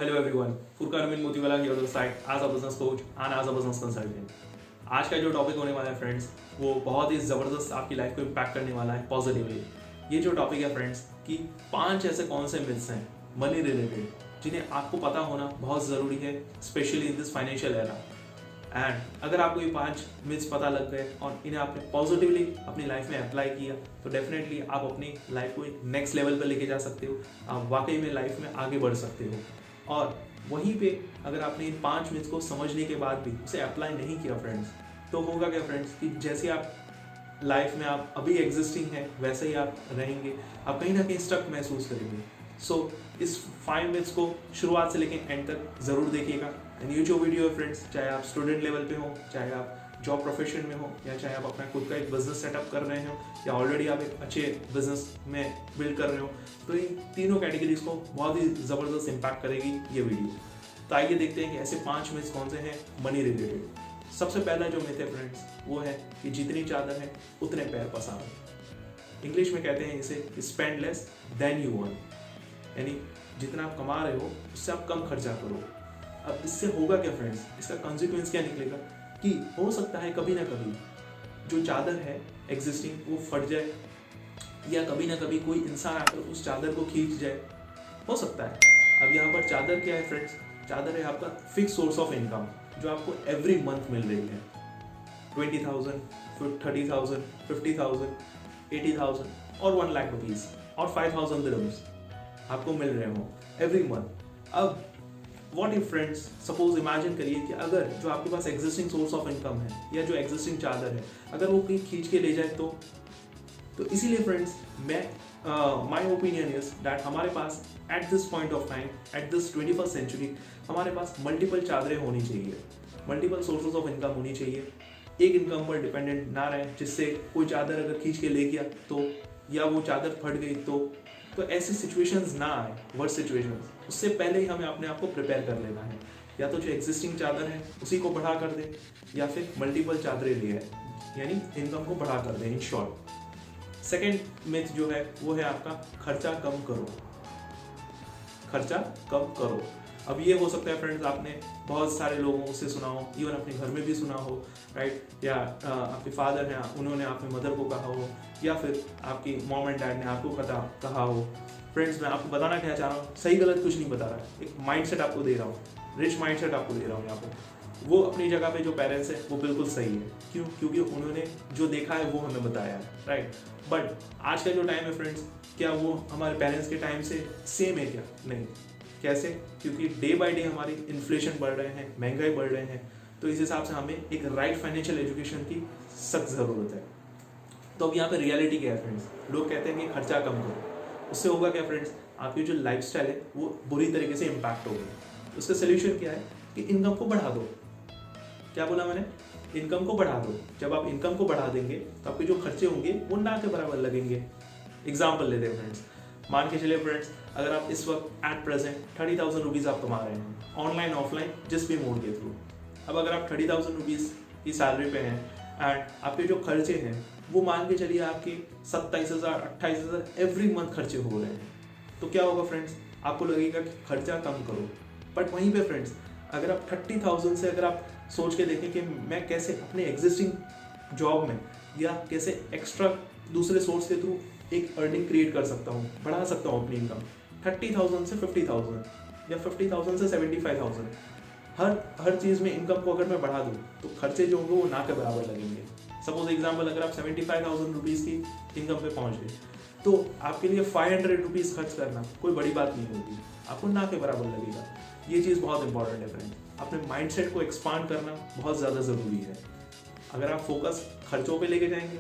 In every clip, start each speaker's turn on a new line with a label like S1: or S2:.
S1: hello everyone. Furkan Amin Motiwala here on the side as a business coach and as a business consultant. आज का जो topic होने वाला है friends, वो बहुत ही ज़बरदस्त आपकी लाइफ को इम्पैक्ट करने वाला है पॉजिटिवली। ये जो टॉपिक है फ्रेंड्स कि 5 ऐसे कौन से मिथ्स हैं मनी रिलेटेड जिन्हें आपको पता होना बहुत ज़रूरी है, specially in this financial era. And अगर आपको ये 5 मिथ्स पता लग गए और इन्हें आपने पॉजिटिवली अपनी लाइफ में अप्लाई किया तो डेफिनेटली आप अपनी लाइफ को एक नेक्स्ट लेवल पर लेके जा सकते हो। आप वाकई में लाइफ में आगे बढ़ सकते हो। और वहीं पे अगर आपने इन 5 मिथ्स को समझने के बाद भी उसे अप्लाई नहीं किया फ्रेंड्स, तो होगा क्या फ्रेंड्स कि जैसे आप लाइफ में आप अभी एग्जिस्टिंग हैं वैसे ही आप रहेंगे, आप कहीं ना कहीं स्टक महसूस करेंगे। सो इस 5 मिथ्स को शुरुआत से लेकर एंड तक ज़रूर देखिएगा। एंड ये जो वीडियो है फ्रेंड्स, चाहे आप स्टूडेंट लेवल पे हो, चाहे आप जॉब प्रोफेशन में हो, या चाहे आप अपना खुद का एक बिजनेस सेटअप कर रहे हो, या ऑलरेडी आप एक अच्छे बिजनेस में बिल्ड कर रहे हो, तो इन तीनों कैटेगरीज को बहुत ही ज़बरदस्त इम्पैक्ट करेगी ये वीडियो। तो आइए देखते हैं कि ऐसे 5 मिथ्स कौन से हैं मनी रिलेटेड। सबसे पहला जो मिथ है फ्रेंड्स वो है कि जितनी चादर है उतने पैर पसारो। इंग्लिश में कहते हैं इसे spend less than you earn, यानी जितना आप कमा रहे हो उससे आप कम खर्चा करो। अब इससे होगा क्या फ्रेंड्स, इसका कॉन्सिक्वेंस क्या निकलेगा कि हो सकता है कभी ना कभी जो चादर है एग्जिस्टिंग वो फट जाए, या कभी ना कभी कोई इंसान आकर उस चादर को खींच जाए, हो सकता है। अब यहाँ पर चादर क्या है फ्रेंड्स, चादर है आपका फिक्स सोर्स ऑफ इनकम जो आपको एवरी मंथ मिल रही है। 20,000, 30,000, 50,000, 80,000 और 1 लाख रुपीज और 5,000 दिरहम्स आपको मिल रहे हो एवरी मंथ। अब what if friends, suppose imagine करिए कि अगर जो आपके पास एग्जिस्टिंग सोर्स ऑफ इनकम है या जो एग्जिस्टिंग चादर है अगर वो कहीं खींच के ले जाए तो इसीलिए फ्रेंड्स मैं माय ओपिनियन इज दैट हमारे पास at this point of time, at this 21st century, हमारे पास मल्टीपल चादरें होनी चाहिए, मल्टीपल सोर्सेज ऑफ इनकम होनी चाहिए। एक इनकम पर डिपेंडेंट ना रहे जिससे कोई चादर अगर खींच के ले गया तो, या वो चादर फट गई तो ऐसी सिचुएशंस ना आए, वर्स्ट सिचुएशंस। उससे पहले ही हमें अपने आप को प्रिपेयर कर लेना है, या तो जो एग्जिस्टिंग चादर है उसी को बढ़ा कर दे, या फिर मल्टीपल चादरें ले आए, यानी इनकम को बढ़ा कर दे। इन शॉर्ट सेकेंड मिथ जो है वो है आपका खर्चा कम करो, खर्चा कम करो। अब ये हो सकता है फ्रेंड्स आपने बहुत सारे लोगों से सुना हो, इवन अपने घर में भी सुना हो, राइट, या आपके फादर हैं उन्होंने आपके मदर को कहा हो, या फिर आपकी मॉम एंड डैड ने आपको कहा हो। फ्रेंड्स मैं आपको बताना क्या चाह रहा हूँ, सही गलत कुछ नहीं बता रहा, एक माइंडसेट आपको दे रहा हूँ, रिच माइंडसेट आपको दे रहा हूँ यहाँ पर। वो अपनी जगह पे जो पेरेंट्स है वो बिल्कुल सही है, क्यों? क्योंकि उन्होंने जो देखा है वो हमें बताया है, राइट। बट आज का जो टाइम है फ्रेंड्स, क्या वो हमारे पेरेंट्स के टाइम से सेम है क्या? नहीं। कैसे? क्योंकि डे बाय डे हमारी इन्फ्लेशन बढ़ रहे हैं, महंगाई बढ़ रहे हैं, तो इस हिसाब से हमें एक राइट फाइनेंशियल एजुकेशन की सख्त ज़रूरत है। तो अब यहाँ पे रियलिटी क्या है फ्रेंड्स, लोग कहते हैं कि खर्चा कम करो, उससे होगा क्या फ्रेंड्स, आपकी जो लाइफस्टाइल है वो बुरी तरीके से इम्पैक्ट होगी। उसका सोल्यूशन क्या है कि इनकम को बढ़ा दो। क्या बोला मैंने? इनकम को बढ़ा दो। जब आप इनकम को बढ़ा देंगे तो आपके जो खर्चे होंगे वो ना के बराबर लगेंगे। एग्जाम्पल लेते हैं फ्रेंड्स, मान के चलिए फ्रेंड्स, अगर आप इस वक्त एट प्रेजेंट 30,000 रुपीज़ आप कमा रहे हैं ऑनलाइन ऑफलाइन जिस भी मोड के थ्रू। अब अगर आप 30,000 रुपीज़ की सैलरी पे हैं एंड आपके जो खर्चे हैं वो मान के चलिए आपके 27,000, 28,000 एवरी मंथ खर्चे हो रहे हैं, तो क्या होगा फ्रेंड्स, आपको लगेगा कि खर्चा कम करो। बट वहीं पे फ्रेंड्स अगर आप 30,000 से अगर आप सोच के देखें कि मैं कैसे अपने एग्जिस्टिंग जॉब में या कैसे एक्स्ट्रा दूसरे सोर्स के थ्रू एक अर्निंग क्रिएट कर सकता हूँ, बढ़ा सकता हूँ अपनी इनकम 30,000 से 50,000 या 50,000 से 75,000, हर चीज़ में इनकम को अगर मैं बढ़ा दूँ तो खर्चे जो होंगे वो ना के बराबर लगेंगे। सपोज एग्जाम्पल, अगर आप 75,000 रुपीज़ की इनकम पे पहुँच गए तो आपके लिए 500 रुपीज़ खर्च करना कोई बड़ी बात नहीं होगी, आपको ना के बराबर लगेगा। ये चीज़ बहुत इंपॉर्टेंट है फ्रेंड, अपने माइंडसेट को एक्सपांड करना बहुत ज़्यादा ज़रूरी है। अगर आप फोकस खर्चों पे लेके जाएंगे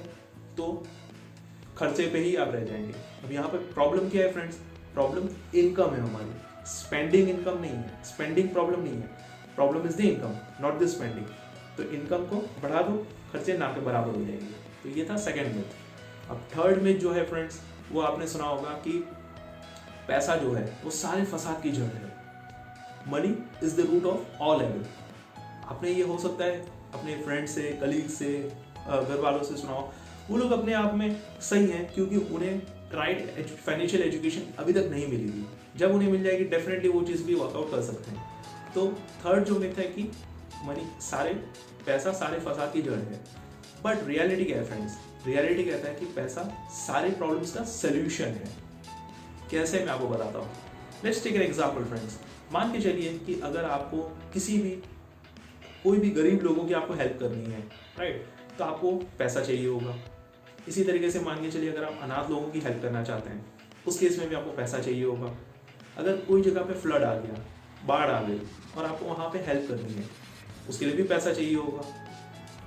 S1: तो खर्चे पे ही आप रह जाएंगे। अब यहाँ पे प्रॉब्लम क्या है फ्रेंड्स, प्रॉब्लम इनकम है हमारी, स्पेंडिंग इनकम नहीं है, स्पेंडिंग प्रॉब्लम नहीं है, problem is the income not the spending. तो इनकम को बढ़ा दो, खर्चे ना के बराबर हो जाएंगे। तो ये था सेकेंड मिथ। अब थर्ड मिथ जो है फ्रेंड्स, वो आपने सुना होगा कि पैसा जो है वो सारे फसाद की जड़ है, money is the root of all evil. आपने ये हो सकता है अपने फ्रेंड से, कलीग से, घर वालों से सुना हो, वो लोग अपने आप में सही हैं क्योंकि उन्हें राइट फाइनेंशियल एजुकेशन अभी तक नहीं मिली थी। जब उन्हें मिल जाएगी डेफिनेटली वो चीज़ भी वर्कआउट कर सकते हैं। तो थर्ड जो मिथ है कि पैसा सारे फसाद की जड़ है, बट रियलिटी क्या है फ्रेंड्स? रियलिटी कहता है कि पैसा सारे प्रॉब्लम्स का सोल्यूशन है। कैसे, मैं आपको बताता हूँ। Let's take an example friends. मान के चलिए कि अगर आपको कोई भी गरीब लोगों की आपको हेल्प करनी है, राइट, तो आपको पैसा चाहिए होगा। इसी तरीके से मान के चलिए अगर आप अनाथ लोगों की हेल्प करना चाहते हैं, उस केस में भी आपको पैसा चाहिए होगा। अगर कोई जगह पे फ्लड आ गया, बाढ़ आ गई और आपको वहाँ पे हेल्प करनी है, उसके लिए भी पैसा चाहिए होगा।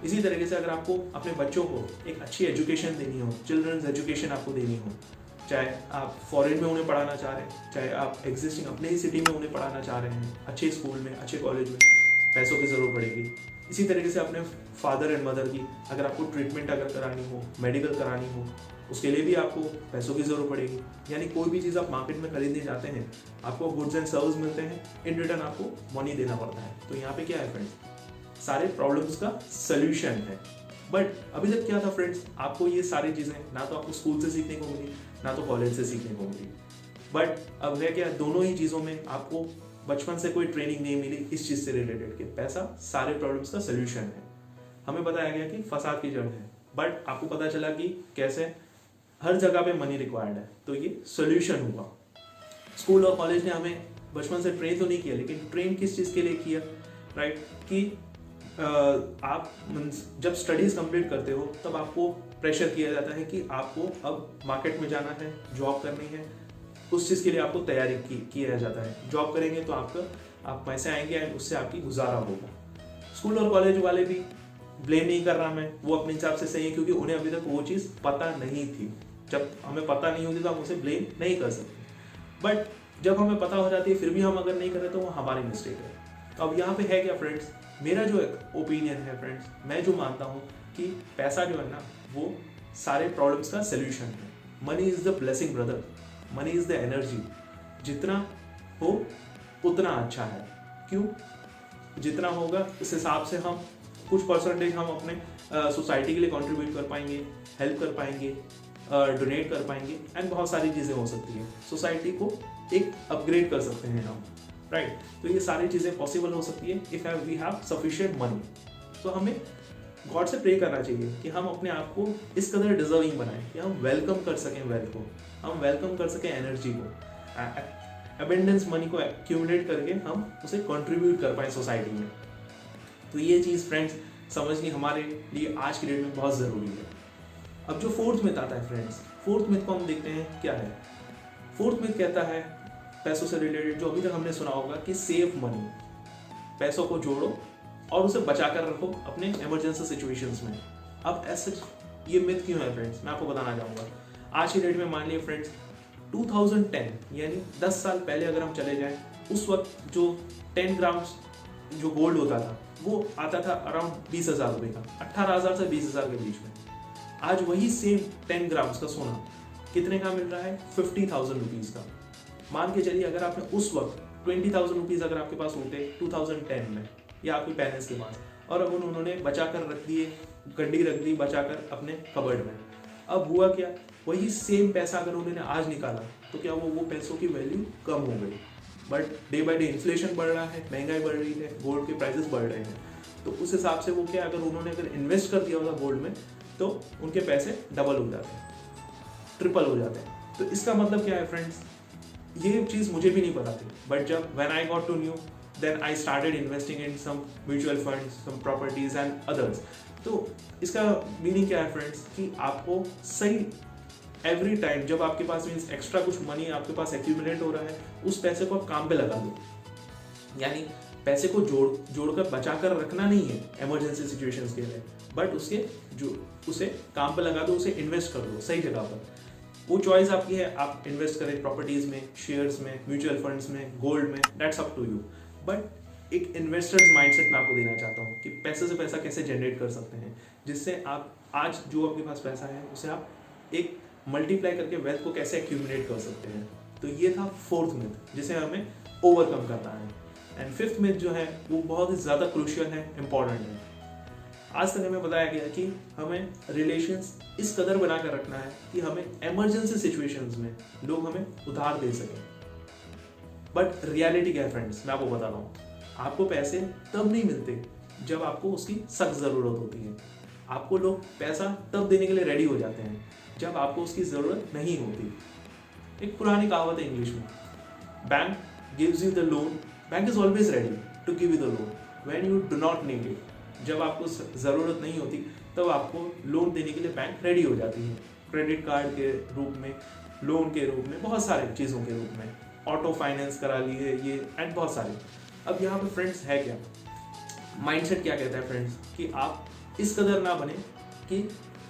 S1: इसी तरीके से अगर आपको अपने बच्चों को एक अच्छी एजुकेशन देनी हो, चिल्ड्रंस एजुकेशन आपको देनी हो, चाहे आप फॉरेन में उन्हें पढ़ाना चाह रहे हैं, चाहे आप एग्जिस्टिंग अपने ही सिटी में उन्हें पढ़ाना चाह रहे हैं, अच्छे स्कूल में, अच्छे कॉलेज में, पैसों की ज़रूरत पड़ेगी। इसी तरीके से अपने फादर एंड मदर की अगर आपको ट्रीटमेंट अगर करानी हो, मेडिकल करानी हो, उसके लिए भी आपको पैसों की ज़रूरत पड़ेगी। यानी कोई भी चीज़ आप मार्केट में खरीदने जाते हैं, आपको गुड्स एंड सर्विस मिलते हैं, इन रिटर्न आपको मनी देना पड़ता है। तो यहाँ पे क्या है फ्रेंड्स? सारे प्रॉब्लम्स का सोल्यूशन है। बट अभी तक क्या था फ्रेंड्स? आपको ये सारी चीज़ें ना तो आपको स्कूल से सीखने को मिली, ना तो कॉलेज से सीखने को मिली। बट अब है क्या, दोनों ही चीज़ों में आपको बचपन से कोई ट्रेनिंग नहीं मिली इस चीज़ से रिलेटेड कि पैसा सारे प्रॉब्लम्स का सोल्यूशन है। हमें बताया गया कि फसाद की जड़ है, बट आपको पता चला कि कैसे हर जगह पे मनी रिक्वायर्ड है, तो ये सोल्यूशन हुआ। स्कूल और कॉलेज ने हमें बचपन से ट्रेन तो नहीं किया, लेकिन ट्रेन किस चीज़ के लिए किया, राइट? कि आप जब स्टडीज़ कंप्लीट करते हो तब आपको प्रेशर किया जाता है कि आपको अब मार्केट में जाना है, जॉब करनी है, उस चीज़ के लिए आपको तैयारी किया जाता है। जॉब करेंगे तो आप पैसे आएंगे एंड उससे आपकी गुजारा होगा। स्कूल और कॉलेज वाले भी, ब्लेम नहीं कर रहा मैं, वो अपने हिसाब से सही है, क्योंकि उन्हें अभी तक वो चीज़ पता नहीं थी। जब हमें पता नहीं होती तो हम उसे ब्लेम नहीं कर सकते, बट जब हमें पता हो जाती है फिर भी हम अगर नहीं करें तो वो हमारी मिस्टेक है। तो अब यहाँ पे है क्या फ्रेंड्स? मेरा जो ओपिनियन है फ्रेंड्स, मैं जो मानता हूँ कि पैसा जो है ना, वो सारे प्रॉब्लम्स का सोल्यूशन है। Money is the blessing brother, money is the energy. जितना हो उतना अच्छा है। क्यों? जितना होगा उस हिसाब से हम कुछ परसेंटेज हम अपने सोसाइटी के लिए कंट्रीब्यूट कर पाएंगे, हेल्प कर पाएंगे, डोनेट कर पाएंगे एंड बहुत सारी चीज़ें हो सकती हैं। सोसाइटी को एक अपग्रेड कर सकते हैं हम, राइट? तो ये सारी चीज़ें पॉसिबल हो सकती है if we have sufficient money. तो हमें गॉड से प्रे करना चाहिए कि हम अपने आप को इस कदर डिजर्विंग बनाएं कि हम वेलकम कर सकें वेल्थ को, हम वेलकम कर सकें एनर्जी को, अबेंडेंस मनी को एक्यूमुलेट करके हम उसे कंट्रीब्यूट कर पाएं सोसाइटी में। तो ये चीज़ फ्रेंड्स समझनी हमारे लिए आज की डेट में बहुत ज़रूरी है। अब जो फोर्थ मिथ आता है फ्रेंड्स, फोर्थ मिथ को हम देखते हैं क्या है। फोर्थ मिथ कहता है पैसों से रिलेटेड, जो अभी तक हमने सुना होगा कि सेव मनी, पैसों को जोड़ो और उसे बचा कर रखो अपने इमरजेंसी सिचुएशंस में। अब ऐसे ये मिथ क्यों है फ्रेंड्स, मैं आपको बताना चाहूँगा। आज की डेट में मान लिया फ्रेंड्स 2010 यानी 10 साल पहले अगर हम चले जाएं, उस वक्त जो 10 ग्राम्स जो गोल्ड होता था वो आता था अराउंड 20,000 रुपये का, 18,000 से 20,000 के बीच में। आज वही सेम 10 ग्राम्स का सोना कितने का मिल रहा है? 50,000 रुपीज़ का। मान के चलिए अगर आपने उस वक्त 20,000 रुपीज़ अगर आपके पास होते 2010 में या आपके पेरेंट्स के पास, और अब उन्होंने बचा कर रख दिए, गड्डी रख दी बचा कर अपने कबर्ड में, अब हुआ क्या? वही सेम पैसा अगर उन्होंने आज निकाला तो क्या वो पैसों की वैल्यू कम हो गई? But day by day inflation बढ़ रहा है, महंगाई बढ़ रही है, गोल्ड के प्राइसेस बढ़ रहे हैं, तो उस हिसाब से वो क्या, अगर उन्होंने अगर इन्वेस्ट कर दिया होता गोल्ड में तो उनके पैसे डबल हो जाते हैं, ट्रिपल हो जाते हैं। तो इसका मतलब क्या है फ्रेंड्स? ये चीज़ मुझे भी नहीं पता थी, बट जब when I got to know then I started investing in some mutual funds, some properties and others. तो इसका मीनिंग क्या है फ्रेंड्स कि आपको सही एवरी टाइम जब आपके पास मीन्स एक्स्ट्रा कुछ मनी आपके पास एक्यूमुलेट हो रहा है, उस पैसे को आप काम पे लगा दो। यानी पैसे को जोड़कर बचा कर रखना नहीं है इमरजेंसी सिचुएशंस के लिए, बट उसे काम पे लगा दो, उसे इन्वेस्ट कर दो सही जगह पर। वो चॉइस आपकी है, आप इन्वेस्ट करें प्रॉपर्टीज में, शेयर्स में, म्यूचुअल फंड्स में, गोल्ड में, that's up to you. But एक इन्वेस्टर्स माइंडसेट मैं आपको देना चाहता हूँ कि पैसे से पैसा कैसे जनरेट कर सकते हैं, जिससे आप आज जो आपके पास पैसा है उसे आप एक मल्टीप्लाई करके वेल्थ को कैसे एक्यूमुलेट कर सकते हैं। तो ये था फोर्थ मिथ जिसे हमें ओवरकम करना है। एंड फिफ्थ मिथ जो है वो बहुत ही ज़्यादा क्रूशियल है, इंपॉर्टेंट है। आज तक हमें बताया गया कि हमें रिलेशंस इस कदर बना कर रखना है कि हमें इमरजेंसी सिचुएशंस में लोग हमें उधार दे सकें। बट रियलिटी क्या है फ्रेंड्स, मैं आपको बता रहा हूँ, आपको पैसे तब नहीं मिलते जब आपको उसकी सख्त ज़रूरत होती है। आपको लोग पैसा तब देने के लिए रेडी हो जाते हैं जब आपको उसकी ज़रूरत नहीं होती। एक पुरानी कहावत है इंग्लिश में, bank gives you the loan, bank is always ready to give you the loan when you do not need it. जब आपको ज़रूरत नहीं होती तब आपको लोन देने के लिए बैंक रेडी हो जाती है, क्रेडिट कार्ड के रूप में, लोन के रूप में, बहुत सारे चीज़ों के रूप में, ऑटो फाइनेंस करा लिए ये एंड बहुत सारे। अब यहाँ पे फ्रेंड्स है क्या, माइंडसेट क्या कहता है फ्रेंड्स, कि आप इस कदर ना बने कि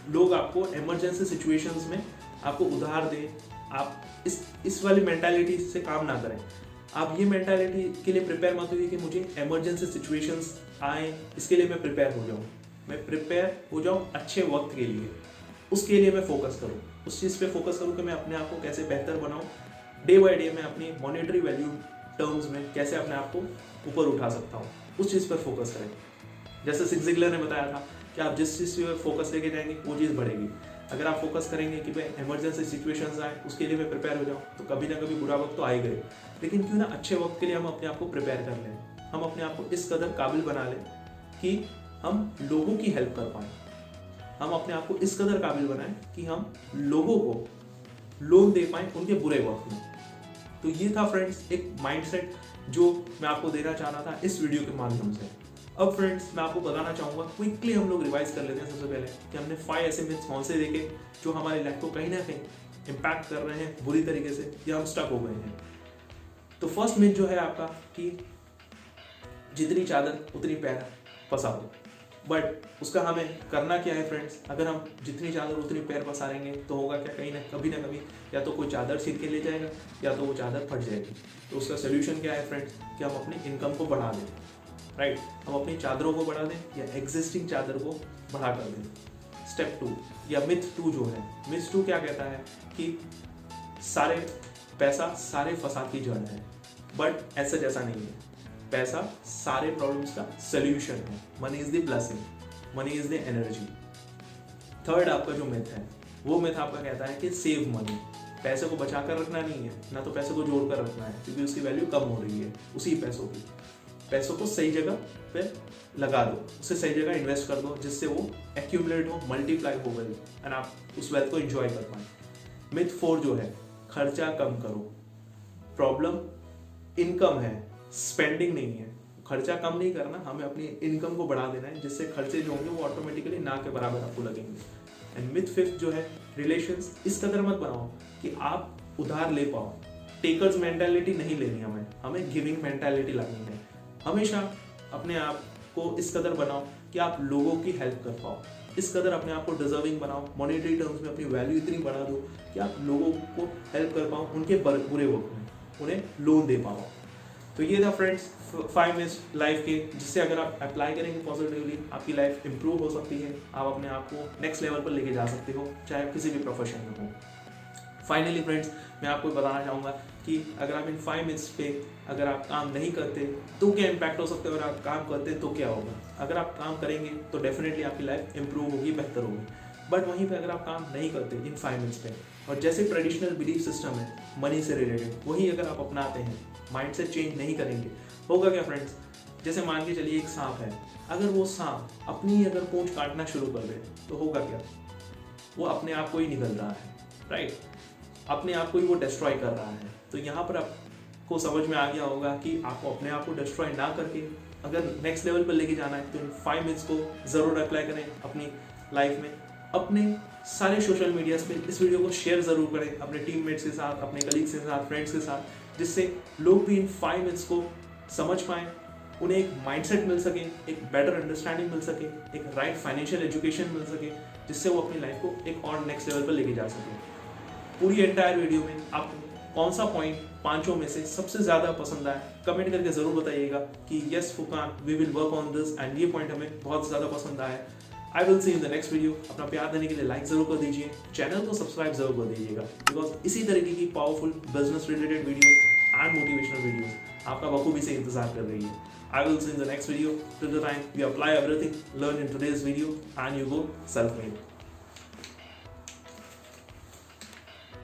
S1: लोग आपको इमरजेंसी सिचुएशंस में आपको उधार दें। आप इस वाली मेंटालिटी से काम ना करें। आप ये मेंटालिटी के लिए प्रिपेयर मत होइए कि मुझे इमरजेंसी सिचुएशंस आए, इसके लिए मैं प्रिपेयर हो जाऊँ। मैं प्रिपेयर हो जाऊँ अच्छे वक्त के लिए, उसके लिए मैं फोकस करूँ, उस चीज़ पे फोकस करूँ कि मैं अपने आप को कैसे बेहतर बनाऊँ। डे बाय डे मैं अपनी मॉनेटरी वैल्यू टर्म्स में कैसे अपने आप को ऊपर उठा सकता हूँ, उस चीज़ पर फोकस करें। जैसे सिग ज़िगलर ने बताया था कि आप जिस चीज़ पे फोकस लेके जाएंगे वो चीज़ बढ़ेगी। अगर आप फोकस करेंगे कि भाई इमरजेंसी सिचुएशंस आए उसके लिए मैं प्रिपेयर हो जाऊँ, तो कभी ना कभी बुरा वक्त तो आएगा ही, लेकिन क्यों ना अच्छे वक्त के लिए हम अपने आप को प्रिपेयर कर लें। हम अपने आप को इस कदर काबिल बना लें कि हम लोगों की हेल्प कर पाएँ। हम अपने आप को इस कदर काबिल बनाएं कि हम लोगों को लोन दे पाएँ उनके बुरे वक्त में। तो ये था फ्रेंड्स एक माइंडसेट जो मैं आपको देना चाह रहा था इस वीडियो के माध्यम से। अब फ्रेंड्स मैं आपको बताना चाहूँगा, क्विकली हम लोग रिवाइज कर लेते हैं सबसे पहले कि हमने 5 ऐसे मिथ्स कौन से देखे जो हमारी लाइफ को कहीं ना कहीं इम्पैक्ट कर रहे हैं बुरी तरीके से, या हम स्टक हो गए हैं। तो फर्स्ट मिथ जो है आपका कि जितनी चादर उतनी पैर फंसा दो। बट उसका हमें करना क्या है फ्रेंड्स, अगर हम जितनी चादर उतनी पैर पसारेंगे तो होगा क्या, कहीं ना कभी या तो कोई चादर छीन के ले जाएगा या तो वो चादर फट जाएगी। तो उसका सोल्यूशन क्या है फ्रेंड्स, कि हम अपनी इनकम को बढ़ा दें, राइट। हम अपनी चादरों को बढ़ा दें या एग्जिस्टिंग चादर को बढ़ा कर दें। स्टेप 2 या मिथ 2 जो है, मिथ 2 क्या कहता है कि पैसा सारे फसाद की जड़ है। बट ऐसा जैसा नहीं है, पैसा सारे प्रॉब्लम्स का सोल्यूशन है। Money is the blessing, money is the energy. Third आपका जो मिथ है वो मिथ आपका कहता है कि सेव मनी, पैसे को बचा कर रखना नहीं है, ना तो पैसे को जोड़ कर रखना है, क्योंकि उसकी वैल्यू कम हो रही है उसी पैसों को सही जगह पे लगा दो, उसे सही जगह इन्वेस्ट कर दो जिससे वो एक्यूमुलेट हो, मल्टीप्लाई हो गई एंड आप उस वेल्थ को एंजॉय कर पाए। मिथ 4 जो है, खर्चा कम करो। प्रॉब्लम इनकम है, स्पेंडिंग नहीं है। खर्चा कम नहीं करना, हमें अपनी इनकम को बढ़ा देना है जिससे खर्चे जो होंगे वो ऑटोमेटिकली ना के बराबर आपको लगेंगे। एंड मिथ 5 जो है, रिलेशंस इस कदर मत बनाओ कि आप उधार ले पाओ। टेकर्स मेंटालिटी नहीं लेनी, हमें गिविंग मेंटालिटी लानी है। हमेशा अपने आप को इस कदर बनाओ कि आप लोगों की हेल्प कर पाओ, इस कदर अपने आप को डिजर्विंग बनाओ, मॉनेटरी टर्म्स में अपनी वैल्यू इतनी बढ़ा दो कि आप लोगों को हेल्प कर पाओ उनके बुरे वक्त में, उन्हें लोन दे पाओ। तो ये था फ्रेंड्स 5 मिथ्स लाइफ के, जिससे अगर आप अप्लाई करेंगे पॉजिटिवली आपकी लाइफ इंप्रूव हो सकती है। आप अपने आप को नेक्स्ट लेवल पर लेके जा सकते हो, चाहे आप किसी भी प्रोफेशन में हो। फाइनली फ्रेंड्स मैं आपको बताना चाहूँगा कि अगर आप इन 5 मिथ्स पे अगर आप काम नहीं करते तो क्या इम्पैक्ट हो सकता है, और आप काम करते तो क्या होगा। अगर आप काम करेंगे तो डेफिनेटली आपकी लाइफ इंप्रूव होगी, बेहतर होगी। बट वहीं पे अगर आप काम नहीं करते इन 5 मिथ्स पे, और जैसे ट्रेडिशनल बिलीफ सिस्टम है मनी से रिलेटेड, वही अगर आप अपनाते हैं, माइंड से चेंज नहीं करेंगे, होगा क्या फ्रेंड्स। जैसे मान के चलिए एक सांप है, अगर वो सांप अपनी अगर पूंछ काटना शुरू कर दे तो होगा क्या, वो अपने आप को ही निकल रहा है, राइट, अपने आप को ही वो डिस्ट्रॉय कर रहा है। तो यहाँ पर आपको समझ में आ गया होगा कि आपको अपने आप को डिस्ट्रॉय ना करके अगर नेक्स्ट लेवल पर लेके जाना है तो इन 5 मिथ्स को ज़रूर अप्लाई करें अपनी लाइफ में। अपने सारे सोशल मीडियाज़ पे इस वीडियो को शेयर ज़रूर करें अपने टीममेट्स के साथ, अपने कलीग्स के साथ, फ्रेंड्स के साथ, जिससे लोग भी इन 5 मिथ्स को समझ पाएँ, उन्हें एक माइंडसेट मिल सके, एक बेटर अंडरस्टैंडिंग मिल सके, एक राइट फाइनेंशियल एजुकेशन मिल सके, जिससे वो अपनी लाइफ को एक और नेक्स्ट लेवल पर लेके जा सके। पूरी एंटायर वीडियो में आपको कौन सा पॉइंट 5 में से सबसे ज़्यादा पसंद आया, कमेंट करके ज़रूर बताइएगा कि yes Phukan we will work on this, and ये पॉइंट हमें बहुत ज़्यादा पसंद आया। I will see in the next video. अपना प्यार देने के लिए लाइक ज़रूर कर दीजिए, चैनल को सब्सक्राइब ज़रूर कर दीजिएगा, बिकॉज इसी तरीके की powerful business related videos and motivational videos आपका बखूबी से इंतजार कर रही है। I will see you in the next video. Till the time, we apply everything learned in today's video and you go self-made.